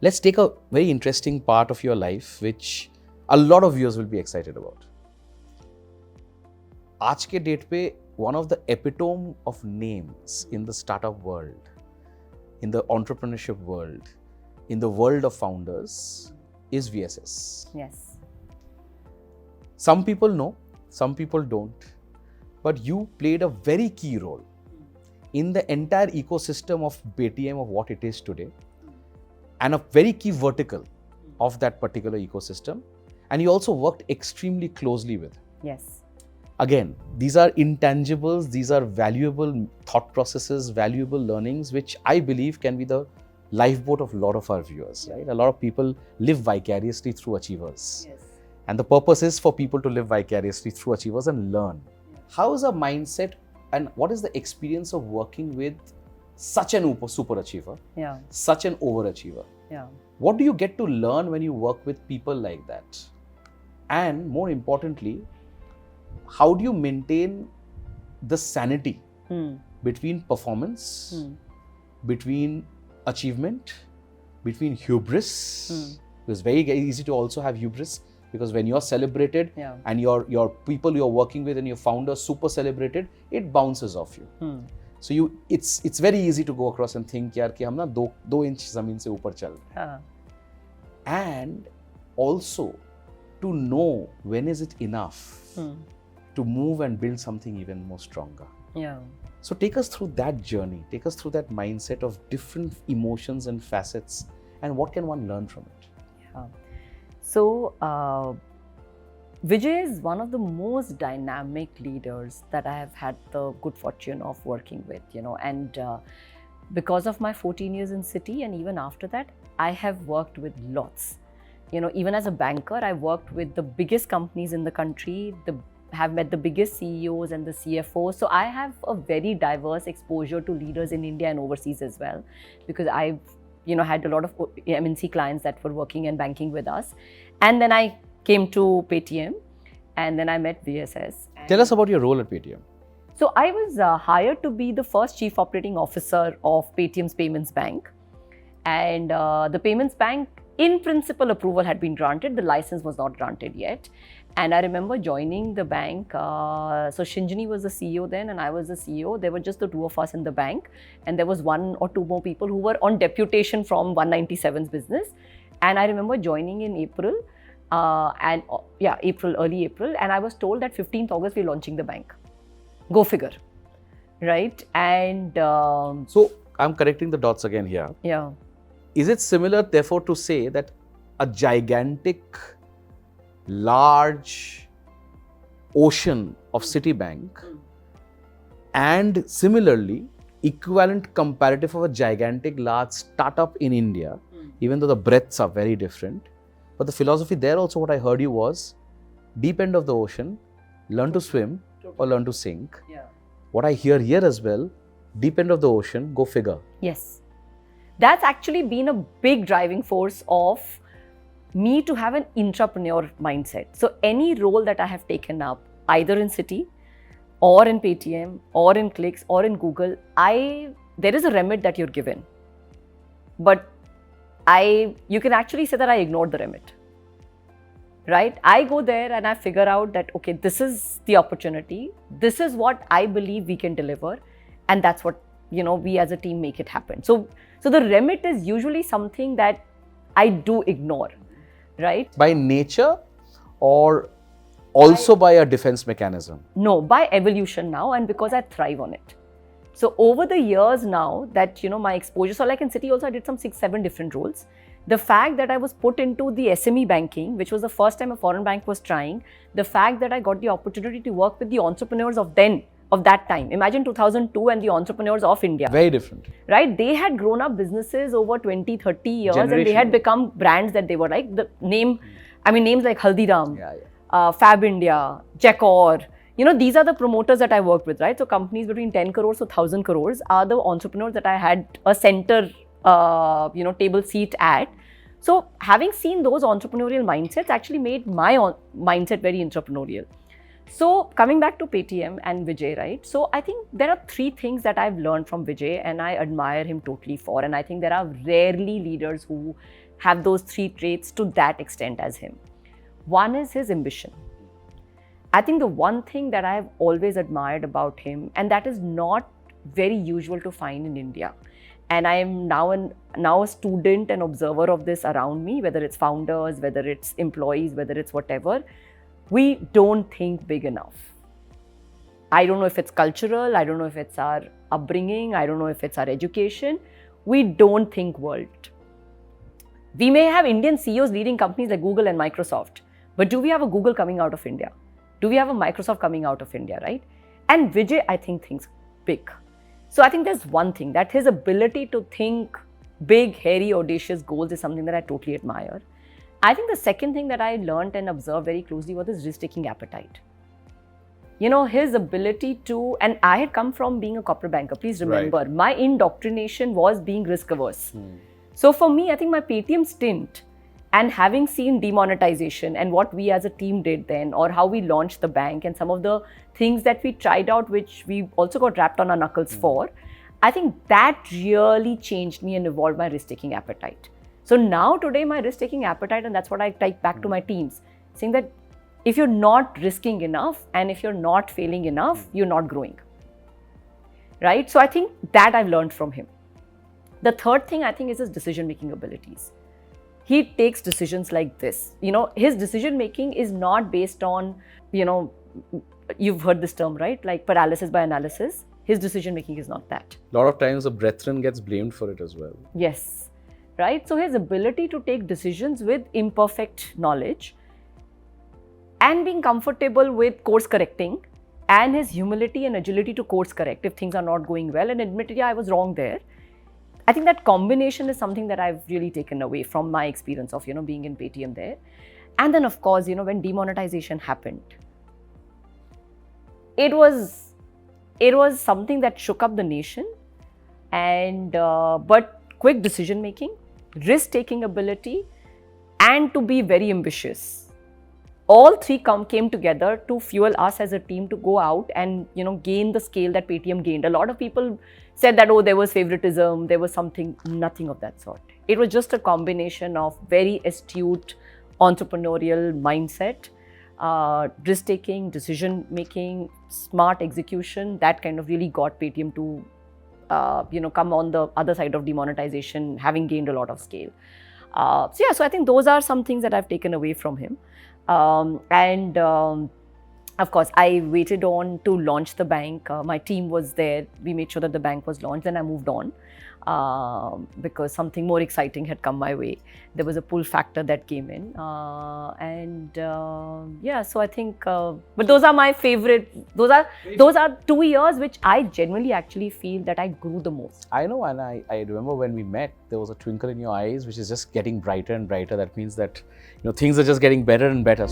let's take a very interesting part of your life, which a lot of viewers will be excited about. आज के date पे one of the epitome of names in the startup world, in the entrepreneurship world, in the world of founders is VSS. Yes. Some people know, some people don't, but you played a very key role in the entire ecosystem of Paytm, of what it is today, and a very key vertical of that particular ecosystem. And you also worked extremely closely with. Yes. Again, these are intangibles, these are valuable thought processes, valuable learnings, which I believe can be the lifeboat of a lot of our viewers, right? A lot of people live vicariously through Achievers. Yes. And the purpose is for people to live vicariously through Achievers and learn. How is a mindset and what is the experience of working with such an super achiever, Yeah. such an overachiever? Yeah. What do you get to learn when you work with people like that? And more importantly, how do you maintain the sanity between performance, between achievement, between hubris? It's very easy to also have hubris, because when you're celebrated and your people you're working with and your founder super celebrated, it bounces off you. So it's very easy to go across and think यार कि हम ना दो inch जमीन से ऊपर चल रहे हैं. And also to know when is it enough to move and build something even more stronger. Yeah. So take us through that journey, take us through that mindset of different emotions and facets, and what can one learn from it? Yeah. So Vijay is one of the most dynamic leaders that I have had the good fortune of working with, and because of my 14 years in Citi, and even after that, I have worked with lots. Even as a banker, I worked with the biggest companies in the country, have met the biggest CEOs and the CFOs. So I have a very diverse exposure to leaders in India and overseas as well, because I've had a lot of MNC clients that were working and banking with us. And then I came to Paytm, and then I met VSS. Tell us about your role at Paytm. So I was hired to be the first Chief Operating Officer of Paytm's Payments Bank. And the Payments Bank, in principle, approval had been granted. The license was not granted yet. And I remember joining the bank. So Shinjini was the CEO then, and I was the CEO. There were just the two of us in the bank. And there was one or two more people who were on deputation from 197's business. And I remember joining in April, early April. And I was told that 15th August, we're launching the bank. Go figure, right? And so I'm connecting the dots again here. Yeah. Is it similar, therefore, to say that a gigantic, large ocean of Citibank and similarly equivalent comparative of a gigantic, large startup in India, even though the breadths are very different, but the philosophy there also, what I heard you was, deep end of the ocean, learn to swim or learn to sink. Yeah. What I hear here as well, deep end of the ocean, go figure. Yes. That's actually been a big driving force of me to have an entrepreneur mindset. So any role that I have taken up, either in Citi or in Paytm or in Clicks or in Google, there is a remit that you're given. But you can actually say that I ignored the remit. Right? I go there and I figure out that, okay, this is the opportunity. This is what I believe we can deliver. And that's what, we as a team make it happen. So the remit is usually something that I do ignore, right? By nature or also by a defense mechanism? No, by evolution now, and because I thrive on it. So over the years now that, my exposure, so like in Citi also I did some 6-7 different roles. The fact that I was put into the SME banking, which was the first time a foreign bank was trying, the fact that I got the opportunity to work with the entrepreneurs of that time. Imagine 2002 and the entrepreneurs of India. Very different. Right? They had grown up businesses over 20, 30 years and they had become brands that they were like, names like Haldiram, Fab India, Jacor. These are the promoters that I worked with, right? So companies between 10 crores to 1,000 crores are the entrepreneurs that I had a center table seat at. So having seen those entrepreneurial mindsets actually made my mindset very entrepreneurial. So coming back to Paytm and Vijay, right? So I think there are three things that I've learned from Vijay and I admire him totally for. And I think there are rarely leaders who have those three traits to that extent as him. One is his ambition. I think the one thing that I've always admired about him, and that is not very usual to find in India, and I am now a student and observer of this around me, whether it's founders, whether it's employees, whether it's whatever, we don't think big enough. I don't know if it's cultural, I don't know if it's our upbringing, I don't know if it's our education. We don't think world. We may have Indian CEOs leading companies like Google and Microsoft, but do we have a Google coming out of India? Do we have a Microsoft coming out of India, right? And Vijay, I think, thinks big. So I think there's one thing, that his ability to think big, hairy, audacious goals is something that I totally admire. I think the second thing that I learned and observed very closely was his risk-taking appetite. You know, his ability to, and I had come from being a corporate banker, please remember, Right. my indoctrination was being risk-averse. So for me, I think my Paytm stint and having seen demonetization and what we as a team did then, or how we launched the bank and some of the things that we tried out, which we also got wrapped on our knuckles for, I think that really changed me and evolved my risk-taking appetite. So now today my risk-taking appetite, and that's what I take back to my teams, saying that if you're not risking enough and if you're not failing enough, you're not growing, right? So I think that I've learned from him. The third thing I think is his decision-making abilities. He takes decisions like this. You know, his decision-making is not based on, you know, you've heard this term, right? Like paralysis by analysis. His decision-making is not that. A lot of times a brethren gets blamed for it as well. Yes, right? So his ability to take decisions with imperfect knowledge and being comfortable with course correcting, and his humility and agility to course correct if things are not going well and admit, yeah, I was wrong there. I think that combination is something that I've really taken away from my experience of, you know, being in Paytm there. And then of course, you know, when demonetization happened, it was something that shook up the nation, and but quick decision making, risk-taking ability, and to be very ambitious. All three came together to fuel us as a team to go out and, you know, gain the scale that Paytm gained. A lot of people said that, oh, there was favoritism, there was something, nothing of that sort. It was just a combination of very astute entrepreneurial mindset, risk-taking, decision-making, smart execution, that kind of really got Paytm to, you know, come on the other side of demonetization, having gained a lot of scale. So I think those are some things that I've taken away from him. Of course, I waited on to launch the bank. My team was there. We made sure that the bank was launched. Then I moved on because something more exciting had come my way. There was a pull factor that came in. Yeah, so I think, but those are my favorite. Those are 2 years which I genuinely actually feel that I grew the most. I know, and I remember when we met, there was a twinkle in your eyes, which is just getting brighter and brighter. That means that, you know, things are just getting better and better.